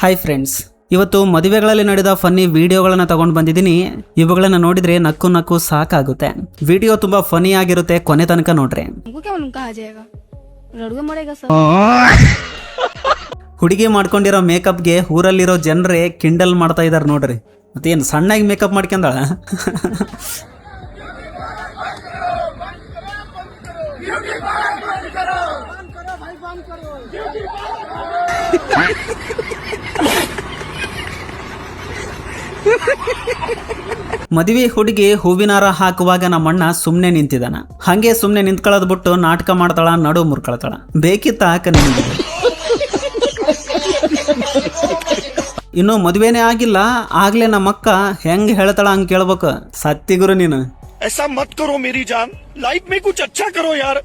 Hi friends, ಇವತ್ತು ಮದುವೆಗಳಲ್ಲಿ ನಡೆದ ಫನ್ನಿ ವಿಡಿಯೋಗಳನ್ನ ತಗೊಂಡು ಬಂದಿದ್ದೀನಿ. ಇವುಗಳನ್ನ ನೋಡಿದ್ರೆ ನಕ್ಕು ನಕ್ಕು ಸಾಕಾಗುತ್ತೆ. ವಿಡಿಯೋ ತುಂಬಾ ಫನಿ ಆಗಿರುತ್ತೆ, ಕೊನೆ ತನಕ ನೋಡ್ರಿ. ಹುಡುಗಿ ಮಾಡ್ಕೊಂಡಿರೋ ಮೇಕಪ್ಗೆ ಊರಲ್ಲಿರೋ ಜನರೇ ಕಿಂಡಲ್ ಮಾಡ್ತಾ ಇದಾರೆ ನೋಡ್ರಿ. ಮತ್ತೇನು ಸಣ್ಣಾಗಿ ಮೇಕಪ್ ಮಾಡ್ಕೊಂಡಾಳ. ಮದುವೆ ಹುಡುಗಿ ಹೂವಿನಾರ ಹಾಕುವಾಗ ನಮ್ಮಣ್ಣ ಸುಮ್ನೆ ನಿಂತಿದ್ದಾನ. ಹಂಗೆ ಸುಮ್ನೆ ನಿಂತ್ಕೊಳ್ಳೋದ್ ಬಿಟ್ಟು ನಾಟಕ ಮಾಡ್ತಾಳ, ನಡು ಮುರ್ಕೊಳ್ತಾಳ. ಬೇಕಿತ್ತ ಹಾಕ ನಿಮಗೆ. ಇನ್ನು ಮದುವೆನೇ ಆಗಿಲ್ಲ, ಆಗ್ಲೇ ನಮ್ಮಕ್ಕ ಹೆಂಗ್ ಹೇಳ್ತಾಳ ಹಂಗ್ ಕೇಳ್ಬೇಕು. ಸತ್ತಿಗುರು ನೀನು. ऐसा मत करो मेरी जान, लाइफ में कुछ अच्छा करो यार.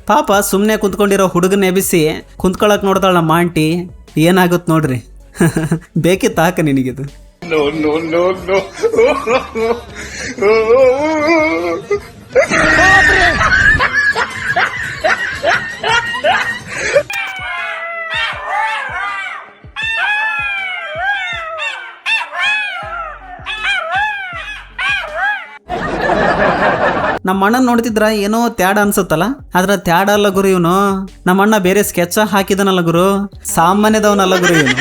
ಪಾಪ ಸುಮ್ನೆ ಕುಂತ್ಕೊಂಡಿರೋ ಹುಡುಗನ ಎಬ್ಬಿಸಿ ಕುಂತ್ಕೊಳಕ್ ನೋಡ್ತಾಳ ನಮ್ಮ ಆಂಟಿ. ಏನಾಗುತ್ತೆ ನೋಡ್ರಿ. ಬೇಕಿತ್ತ ಹಾಕ ನಿನಗಿದು. No, no, no, no. ನಮ್ಮ ಅಣ್ಣ ನೋಡ್ತಿದ್ರ ಏನೋ ತ್ಯಾಡ ಅನ್ಸುತ್ತಲ್ಲ, ಆದ್ರ ತ್ಯಾಡ ಅಲ್ಲ ಗುರು ಇವನು. ನಮ್ಮ ಅಣ್ಣ ಬೇರೆ ಸ್ಕೆಚ್ ಹಾಕಿದನಲ್ಲ ಗುರು, ಸಾಮಾನ್ಯದವನಲ್ಲ ಗುರು ಇವನು.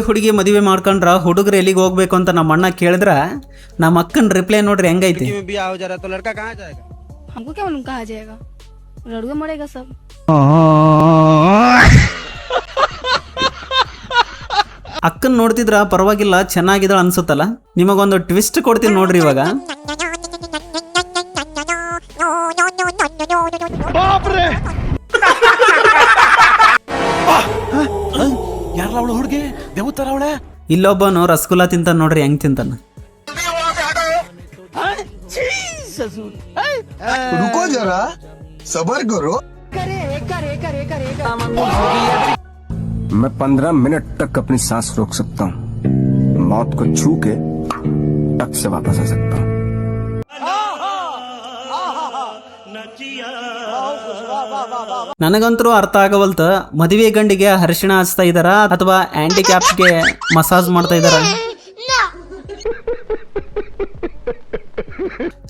ಹುಡುಗಿ ಮದುವೆ ಮಾಡ್ಕೊಂಡ್ರ ಹುಡುಗರು ಎಲ್ಲಿಗೆ ಹೋಗ್ಬೇಕು ಅಂತ ನಮ್ಮ ಅಣ್ಣ ಕೇಳಿದ್ರ ನಮ್ಮ ಅಕ್ಕನ ರಿಪ್ಲೈ ನೋಡ್ರಿ ಹೆಂಗೈತಿ. ಅಕ್ಕನ್ ನೋಡ್ತಿದ್ರ ಪರವಾಗಿಲ್ಲ, ಚೆನ್ನಾಗಿದ್ದಾಳ ಅನ್ಸುತ್ತಲ್ಲ. ನಿಮಗೊಂದು ಟ್ವಿಸ್ಟ್ ಕೊಡ್ತೀನಿ ನೋಡ್ರಿ ಇವಾಗ. ಇಲ್ಲೊಬ್ಬನು ರಸಗುಲ್ಲ ತಿಂತಾನ ನೋಡ್ರಿ, ಹೆಂಗ್ ತಿಂತಾನ. रुको जरा सबर करो. मैं 15 मिनट तक अपनी सांस रोक सकता हूँ. मौत को छू के टक से वापस आ सकता हूँ. ನನಗಂತರೂ ಅರ್ಥ ಆಗವಲ್ತ. ಮದುವೆ ಗಂಡಿಗೆ ಅರಿಶಿಣ ಹಚ್ತಾ ಇದಾರ ಅಥವಾ ಹ್ಯಾಂಡಿಕ್ಯಾಪ್ಗೆ ಮಸಾಜ್ ಮಾಡ್ತಾ ಇದಾರ.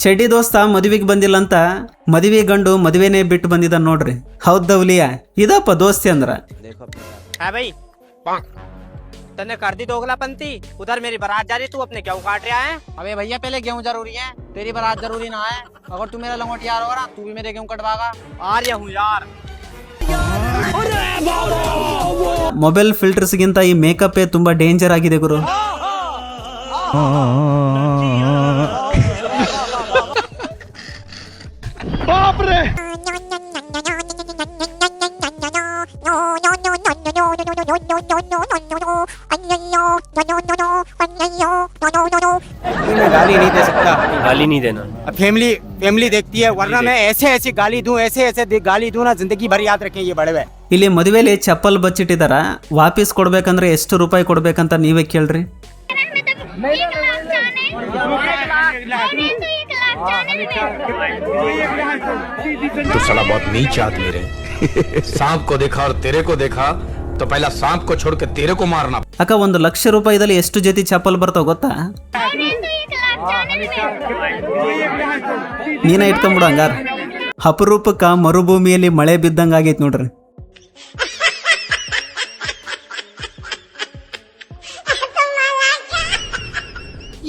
ಚಡ್ಡಿ ದೋಸ್ತ ಮದುವೆಗೆ ಬಂದಿಲ್ಲ ಅಂತ ಮದುವೆ ಗಂಡು ಮದುವೆನೇ ಬಿಟ್ಟು ಬಂದಿದ್ದ ನೋಡ್ರಿ. ಹೌದೌಲಿಯಾ, ಇದಪ್ಪ ದೋಸ್ತಿ ಅಂದ್ರ. तने कर दी दोगलापंती. उधर मेरी बारात जा रही, तू अपने गेहूं काट रहा है. अबे भैया पहले गेहूं जरूरी है, तेरी बारात जरूरी ना है. अगर तू मेरा लंगोट यार होगा, तू भी मेरे गेहूं कटवागा. आ रहा हूं यार. ಮೊಬೈಲ್ ಫಿಲ್ಟರ್ಸ್ ಗಿಂತ ಈ ಮೇಕಪ್ ತುಂಬಾ ಡೇಂಜರ್ ಆಗಿದೆ ಗುರು. गाली नहीं दे सकता, गाली नहीं देना. फैमिली देखती है, वरना मैं ऐसे गाली दूं, ऐसे गाली दूं ना, जिंदगी भर याद रखें ये बड़े हुए. ಇಲ್ಲಿ ಮದುವೆಲಿ ಚಪ್ಪಲ್ ಬಚ್ಚಿಟ್ಟಿದಾರ. ವಾಪಸ್ ಕೊಡ್ಬೇಕಂದ್ರೆ ಎಷ್ಟು ರೂಪಾಯಿ ಕೊಡ್ಬೇಕಂತ ನೀವೇ ಕೇಳ್ರಿ. तो साला बहुत नीच आदमी रे. सांप को देखा और तेरे को देखा तो पहला सांप को छोड़ के तेरे को मारना. ಅಕ್ಕ, 1,00,000 ರೂಪಾಯಿದಲ್ಲಿ ಎಷ್ಟು ಜೊತೆ ಚಪ್ಪಲ್ ಬರ್ತಾವ ಗೊತ್ತಾ? ನೀನ ಇಟ್ಕೊಂಡ್ಬಿಡು ಹಂಗಾರ. ಅಪರೂಪಕ್ಕ ಮರುಭೂಮಿಯಲ್ಲಿ ಮಳೆ ಬಿದ್ದಂಗ ಆಗೈತ್ ನೋಡ್ರಿ.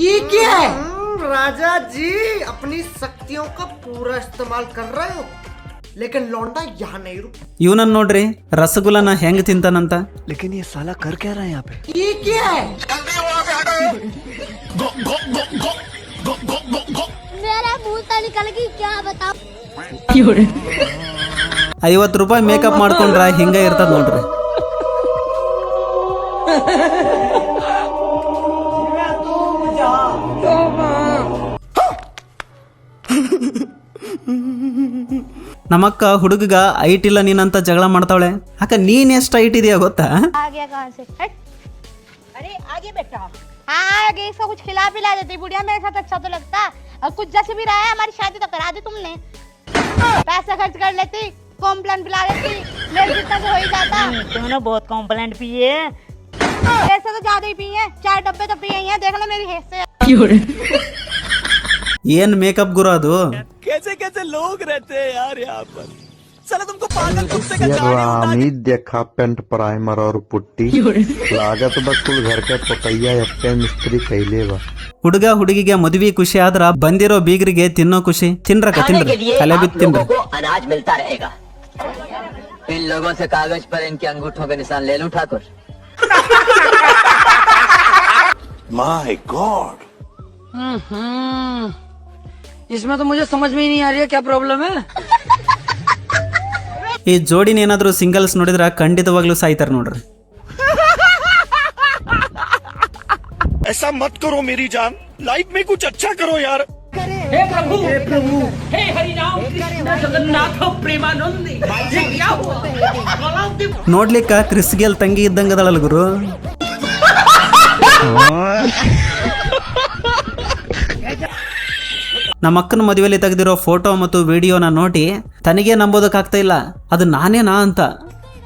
ये क्या है? राजा जी अपनी शक्तियों का पूरा इस्तेमाल कर रहे हो, लेकिन लौंडा यहाँ नहीं रुक. ಇವನನ್ನ ನೋಡ್ರಿ, ರಸಗುಲ್ಲನ ಹೆಂಗ್ ತಿಂತಾನಂತ. लेकिन ये साला कर क्या रहा है यहाँ पे? ये क्या है? मेरा मुंह से निकल गई, क्या बताओ. 50 ರೂಪಾಯಿ ಮೇಕಪ್ ಮಾಡ್ಕೊಂಡ್ರ ಹಿಂಗ ಇರ್ತದ ನೋಡ್ರಿ. ನಮ್ಮಕ್ಕ ಹುಡುಗಗ ಐಟ್ ಇಲ್ಲ ನೀನಂತ ಜಗಳ ಮಾಡ್ತಾವಳೆ. ಅಕ್ಕ ನೀನ್ ಎಷ್ಟು ಐಟ್ ಇದೆಯಾ ಗೊತ್ತಾ? आ गया कहाँ से? हट। अरे आगे बेटा। हाँ आगे इसको कुछ खिला पिला देती बुढ़िया, मेरे साथ अच्छा तो लगता। और कुछ जैसे भी रहा है हमारी शादी तो करा दी तुमने। पैसा खर्च कर लेती, कॉम्प्लान पिला देती, मेरे जितना तो हो ही जाता। तुमने बहुत कॉम्प्लेंट पिए हैं। ऐसे तो ज्यादा ही पिए हैं, 4 डब्बे तो पिए ही हैं, देख लो मेरी हेयर से। ಏನ್ ಮೇಕಪ್ ಗುರು ಅದು? कैसे कैसे लोग रहते हैं यार यहाँ पर, साला तुमको पागल कुत्ते का गाड़ी उड़ा के- देखा पेंट प्राइमर और पुट्टी लागत बकुल घर के पपैया एप्पे मिस्त्री कैले बा ಹುಡುಗ ಹುಡುಗಿಗೆ ಮದುವೆ ಖುಷಿ ಆದ್ರ ಬಂದಿರೋ ಬೀಗರಿಗೆ ತಿನ್ನೋ ಖುಷಿ. ತಿನ್ರಕ ತಿನ್ರಿ, ತಲೆ ಬಿತ್ತು ತಿನ್ರಿ. अनाज मिलता रहेगा। इन लोगों से कागज पर इनके अंगूठों के निशान ले लूं ठाकुर। My God, इसमें तो मुझे समझ में ही नहीं आ रही है क्या प्रॉब्लम है। ಈ ಜೋಡಿನ ಏನಾದ್ರು ಸಿಂಗಲ್ಸ್ ನೋಡಿದ್ರ ಖಂಡಿತವಾಗ್ಲೂ ಸಾಯ್ತಾರ ನೋಡ್ರಿ. ऐसा मत करो मेरी जान, लाइफ में कुछ अच्छा करो यार। ನೋಡ್ಲಿಕ್ಕ ಕ್ರಿಸ್ಗೆಲ್ ತಂಗಿ ಇದ್ದಂಗದಳಲ್ ಗುರು. ನಮ್ಮ ಅಕ್ಕನ ಮದುವೆಯಲ್ಲಿ ತೆಗೆದಿರೋ ಫೋಟೋ ಮತ್ತು ವಿಡಿಯೋನ ನೋಡಿ ತನಗೆ ನಂಬೋದಕ್ಕಾಗ್ತಾ ಇಲ್ಲ, ಅದು ನಾನೇನಾ ಅಂತ.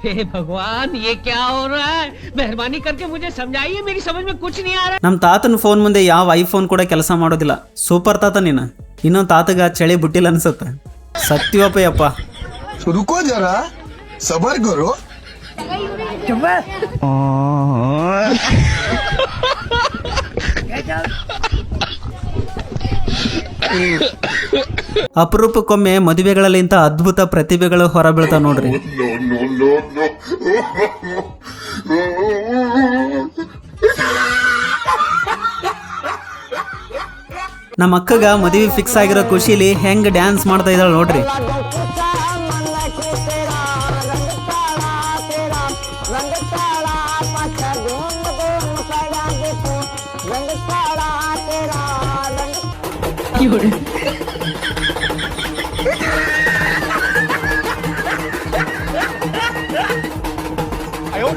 हे भगवान ये क्या हो रहा है, मेहरबानी करके मुझे समझाइए, मेरी समझ में कुछ नहीं आ रहा। ನಮ್ಮ ತಾತನ ಫೋನ್ ಮುಂದೆ ಯಾವ ಐಫೋನ್ ಕೂಡ ಕೆಲಸ ಮಾಡೋದಿಲ್ಲ. ಸೂಪರ್ ತಾತ ನೀನು. ಇನ್ನೊಂದು ತಾತಗ ಚಳಿ ಬಿಟ್ಟಿಲ್ಲ ಅನ್ಸುತ್ತೆ. ಸತ್ಯವಪ್ಪ ಯಪ್ಪ. रुको जरा सबर करो. ಅಪರೂಪಕ್ಕೊಮ್ಮೆ ಮದುವೆಗಳಲ್ಲಿ ಇಂಥ ಅದ್ಭುತ ಪ್ರತಿಭೆಗಳು ಹೊರಬೀಳ್ತಾವ ನೋಡ್ರಿ. ನಮ್ಮ ಅಕ್ಕಗ ಮದುವೆ ಫಿಕ್ಸ್ ಆಗಿರೋ ಖುಷಿಲಿ ಹೆಂಗ್ ಡ್ಯಾನ್ಸ್ ಮಾಡ್ತಾ ಇದ್ದಾಳೆ ನೋಡ್ರಿ. आयो